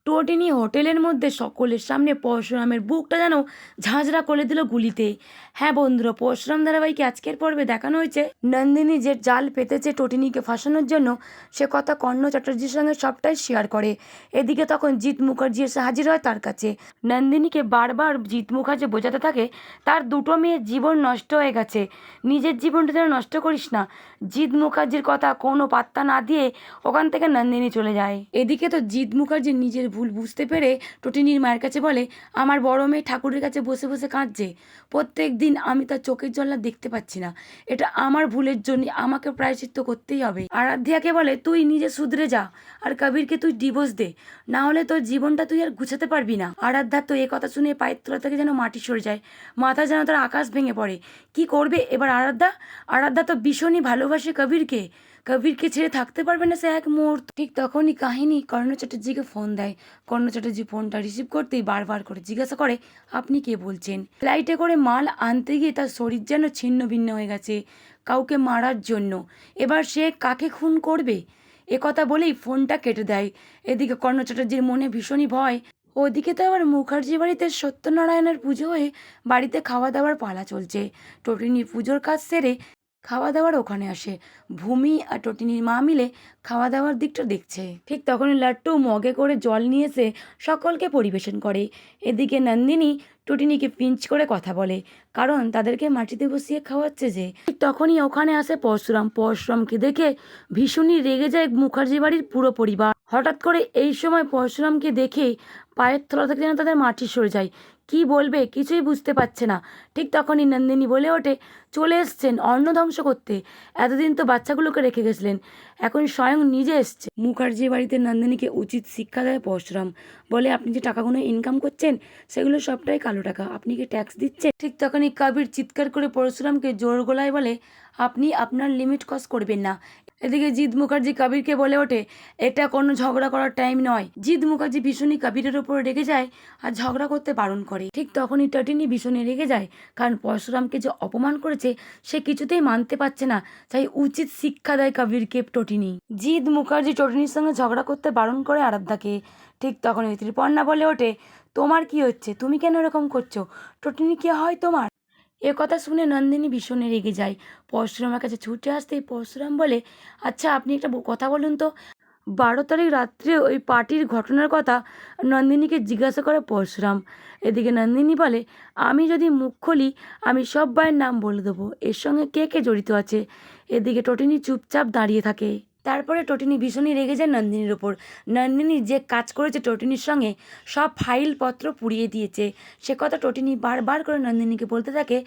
টোটিনি হোটেলের মধ্যে সকলের সামনে পরশুরামের বুকটা যেন ঝাঁঝরা করে দিল গুলিতে। হ্যাঁ বন্ধুরা, পরশুরাম ধারাবাহিকে আজকের পর্বে দেখানো হয়েছে নন্দিনী যে জাল পেতেছে টোটিনিকে ফাঁসানোর জন্য, সে কথা কর্ণ চ্যাটার্জির সঙ্গে সবটাই শেয়ার করে। এদিকে তখন জিৎ মুখার্জি এসে হাজির হয় তার কাছে। নন্দিনীকে বারবার জিৎ মুখার্জি বোঝাতে থাকে তার দুটো মেয়ের জীবন নষ্ট হয়ে গেছে, নিজের জীবনটা যেন নষ্ট করিস না। জিৎ মুখার্জির কথা কোনো পাত্তা না দিয়ে ওখান থেকে নন্দিনী চলে যায়। এদিকে তো জিৎ মুখার্জি নিজের ভুল বুঝতে পেরে টোটিনির মায়ের কাছে বলে, আমার বড় মেয়ে ঠাকুরের কাছে বসে বসে কাঁদছে, প্রত্যেক দিন আমি তার চোখের জল আর দেখতে পাচ্ছি না, এটা আমার ভুলের জন্য আমাকে প্রায়শ্চিত্ত করতেই হবে। আরাধ্যাকে বলে, তুই নিজে শুধরে যা আর কবিরকে তুই ডিভোর্স দে, না হলে তোর জীবনটা তুই আর গুছাতে পারবি না। আরাধ্যা তো এ কথা শুনে পায়ের তলা থেকে যেন মাটি সরে যায়, মাথা যেন তার আকাশ ভেঙে পড়ে। কি করবে এবার আরাধ্যা? আরাধ্যা তো ভীষণই ভালোবাসে কবিরকে, কবিরকে ছেড়ে থাকতে পারবে না সে এক মুহূর্ত। ঠিক তখনই কাহিনী কর্ণ চ্যাটার্জিকে ফোন দেয়। কর্ণ চ্যাটার্জি ফোনটা রিসিভ করতেই বারবার করে জিজ্ঞাসা করে, আপনি কে বলছেন? ফ্লাইটে করে মাল আনতে গিয়ে তার শরীর যেন ছিন্ন ভিন্ন হয়ে গেছে কাউকে মারার জন্য, এবার সে কাকে খুন করবে? কথা বলেই ফোনটা কেটে দেয়। এদিকে কর্ণ চ্যাটার্জির মনে ভীষণই ভয়। ওদিকে তো আবার মুখার্জি বাড়িতে সত্যনারায়ণের পুজো হয়ে বাড়িতে খাওয়া দাওয়ার পালা চলছে। টোটিনির পুজোর কাজ সেরে খাওয়া দাওয়ার ওখানে আসে। ভূমি আর টোটিনির মা মিলে খাওয়া দাওয়ার দিকটা দেখছে। ঠিক তখনই লাট্টু মগে করে জল নিয়ে এসে সকলকে পরিবেশন করে। এদিকে নন্দিনী টোটিনিকে পিঞ্চ করে কথা বলে, কারণ তাদেরকে মাটিতে বসিয়ে খাওয়াচ্ছে যে। ঠিক তখনই ওখানে আসে পরশুরাম। পরশুরামকে দেখে ভীষণই রেগে যায় মুখার্জি বাড়ির পুরো পরিবার। হঠাৎ করে এই সময় পরশুরামকে দেখে পায়ের তলা থেকে যেন তাদের মাটি সরে যায়, কি বলবে কিছুই বুঝতে পারছে না। ঠিক তখনই নন্দিনী বলে ওঠে, চলে এসছেন অন্ন ধ্বংস করতে, এতদিন তো বাচ্চাগুলোকে রেখে গেছিলেন, এখন স্বয়ং নিজে এসছে। মুখার্জি বাড়িতে নন্দিনীকে উচিত শিক্ষা দেয় পরশুরাম। বলে, আপনি যে টাকাগুলো ইনকাম করছেন সেগুলো সবটাই কালো টাকা, আপনি কি ট্যাক্স দিচ্ছেন? ঠিক তখনই কবির চিৎকার করে পরশুরামকে জোর গলায় বলে, আপনি আপনার লিমিট ক্রস করবেন না। এদিকে জিৎ মুখার্জি কবিরকে বলে ওঠে, এটা কোনো ঝগড়া করার টাইম নয়। জিৎ মুখার্জি ভীষণই কবিরের ওপর রেগে যায় আর ঝগড়া করতে বারণ করে। ঠিক তখনই টটিনি ভীষণই রেগে যায়, কারণ পরশুরামকে যে অপমান করেছে সে কিছুতেই মানতে পারছে না, তাই উচিত শিক্ষা দেয় কবিরকে টটিনি। জিৎ মুখার্জি টটিনির সঙ্গে ঝগড়া করতে বারণ করে আরাধ্যাকে। ঠিক তখনই ত্রিপর্ণা বলে ওঠে, তোমার কি হচ্ছে, তুমি কেন এরকম করছো, টটিনি কে হয় তোমার? কথা শুনে নন্দিনী ভীষণই রেগে যায়। পরশুরামের কাছে ছুটে আসতেই পরশুরাম বলে, আচ্ছা আপনি একটা কথা বলুন তো, 12 তারিখ রাত্রে ওই পার্টির ঘটনার কথা নন্দিনীকে জিজ্ঞাসা করে পরশুরাম। এদিকে নন্দিনী বলে, আমি যদি মুখ খুলি আমি সব ভাইয়ের নাম বলে দেবো, এর সঙ্গে কে কে জড়িত আছে। এদিকে টটিনি চুপচাপ দাঁড়িয়ে থাকে। তারপরে টটিনি ভীষণই রেগে যায় নন্দিনীর ওপর। নন্দিনী যে কাজ করেছে টটিনির সঙ্গে, সব ফাইলপত্র পুড়িয়ে দিয়েছে, সে কথা টটিনি বারবার করে নন্দিনীকে বলতে থাকে।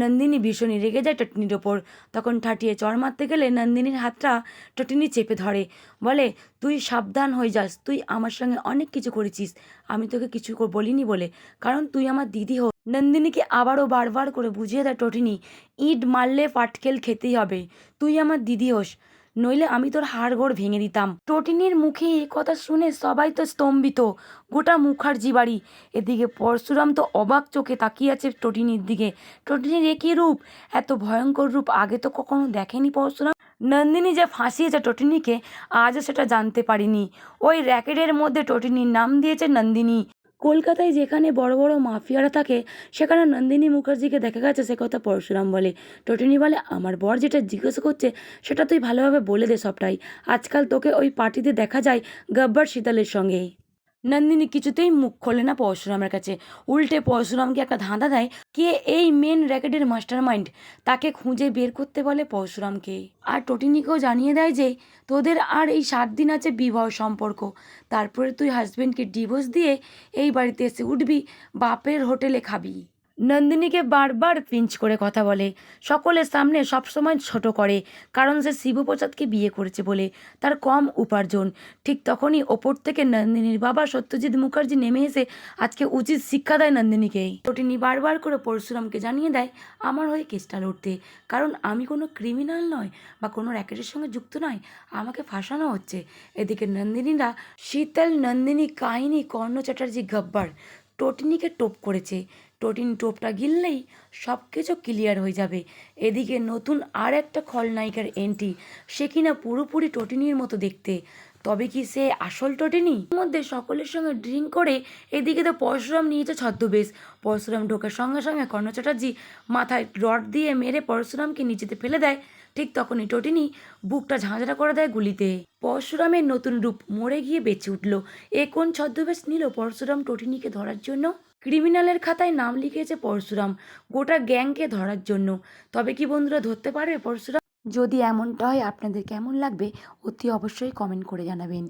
নন্দিনী ভীষণই রেগে যায় টটিনির ওপর। তখন ঠাটিয়ে চড় মারতে গেলে নন্দিনীর হাতটা টটিনি চেপে ধরে, বলে, তুই সাবধান হয়ে যাস, তুই আমার সঙ্গে অনেক কিছু করেছিস, আমি তোকে কিছু বলিনি বলে, কারণ তুই আমার দিদি হো। নন্দিনীকে আবারও বারবার করে বুঝিয়ে দেয় টটিনি, ইট মারলে পাটকেল খেতেই হবে, তুই আমার দিদি হোস, নইলে আমি তোর হাড়গোড় ভেঙে দিতাম। টটিনির মুখে এ কথা শুনে সবাই তো স্তম্ভিত, গোটা মুখার্জি বাড়ি। এদিকে পরশুরাম তো অবাক চোখে তাকিয়ে আছে টটিনির দিকে। টটিনির একই রূপ, এত ভয়ঙ্কর রূপ আগে তো কখনো দেখেনি পরশুরাম। নন্দিনী যে ফাঁসিয়েছে টটিনিকে আজও সেটা জানতে পারিনি। ওই র্যাকেটের মধ্যে টটিনির নাম দিয়েছে নন্দিনী। কলকাতায় যেখানে বড় বড় মাফিয়ারা থাকে সেখানে নন্দিনী মুখার্জিকে দেখা গেছে, সে কথা পরশুরাম বলে। টটিনি বলে, আমার বর যেটা জিজ্ঞাসা করছে সেটা তুই ভালোভাবে বলে দে সবটাই, আজকাল তোকে ওই পার্টিতে দেখা যায় গব্বর শীতলের সঙ্গে। নন্দিনী কিছুতেই মুখ খোলে না পরশুরামের কাছে, উল্টে পরশুরামকে একটা ধাঁধা দেয়, কে এই মেন র্যাকেটের মাস্টার মাইন্ড, তাকে খুঁজে বের করতে বলে পরশুরামকে। আর টটিনিকেও জানিয়ে দেয় যে তোদের আর এই 7 দিন আছে বিবাহ সম্পর্ক, তারপরে তুই হাজবেন্ডকে ডিভোর্স দিয়ে এই বাড়িতে এসে উঠবি, বাপের হোটেলে খাবি। নন্দিনীকে বারবার পিঞ্চ করে কথা বলে, সকলের সামনে সবসময় ছোট করে, কারণ সে শিবপ্রসাদকে বিয়ে করেছে বলে তার কম উপার্জন। ঠিক তখনই ওপর থেকে নন্দিনীর বাবা সত্যজিৎ মুখার্জি নেমে এসে আজকে উচিত শিক্ষা দেয় নন্দিনীকে। টটিনি বারবার করে পরশুরামকে জানিয়ে দেয় আমার হয়ে কেসটা লড়তে, কারণ আমি কোনো ক্রিমিনাল নয় বা কোনো র্যাকেটের সঙ্গে যুক্ত নয়, আমাকে ফাঁসানো হচ্ছে। এদিকে নন্দিনীরা শীতল নন্দিনী কাহিনী কর্ণ চ্যাটার্জি গব্বর টটিনিকে টোপ করেছে, টটিনি টোপটা গিললেই সব কিছু ক্লিয়ার হয়ে যাবে। এদিকে নতুন আর একটা খলনায়িকার এন্ট্রি, সে কিনা পুরোপুরি টটিনির মতো দেখতে, তবে কি সে আসল টোটেনি? এর মধ্যে সকলের সঙ্গে ড্রিঙ্ক করে এদিকে তো পরশুরাম নিয়েছে ছদ্মবেশ। পরশুরাম ঢোকার সঙ্গে সঙ্গে কর্ণ চ্যাটার্জি মাথায় রড দিয়ে মেরে পরশুরামকে নিচেতে ফেলে দেয়। ঠিক তখনই টোটিনি বুকটা ঝাঁঝরা করে দেয় গুলিতে। পরশুরামের নতুন রূপ মরে গিয়ে বেঁচে উঠল। এ কোন ছদ্মবেশ নিল পরশুরাম টোটিনিকে ধরার জন্য? ক্রিমিনালের খাতায় নাম লিখিয়েছে পরশুরাম গোটা গ্যাংকে ধরার জন্য। তবে কি বন্ধুরা ধরতে পারবে পরশুরাম? যদি এমনটা হয় আপনাদের কেমন লাগবে অতি অবশ্যই কমেন্ট করে জানাবেন।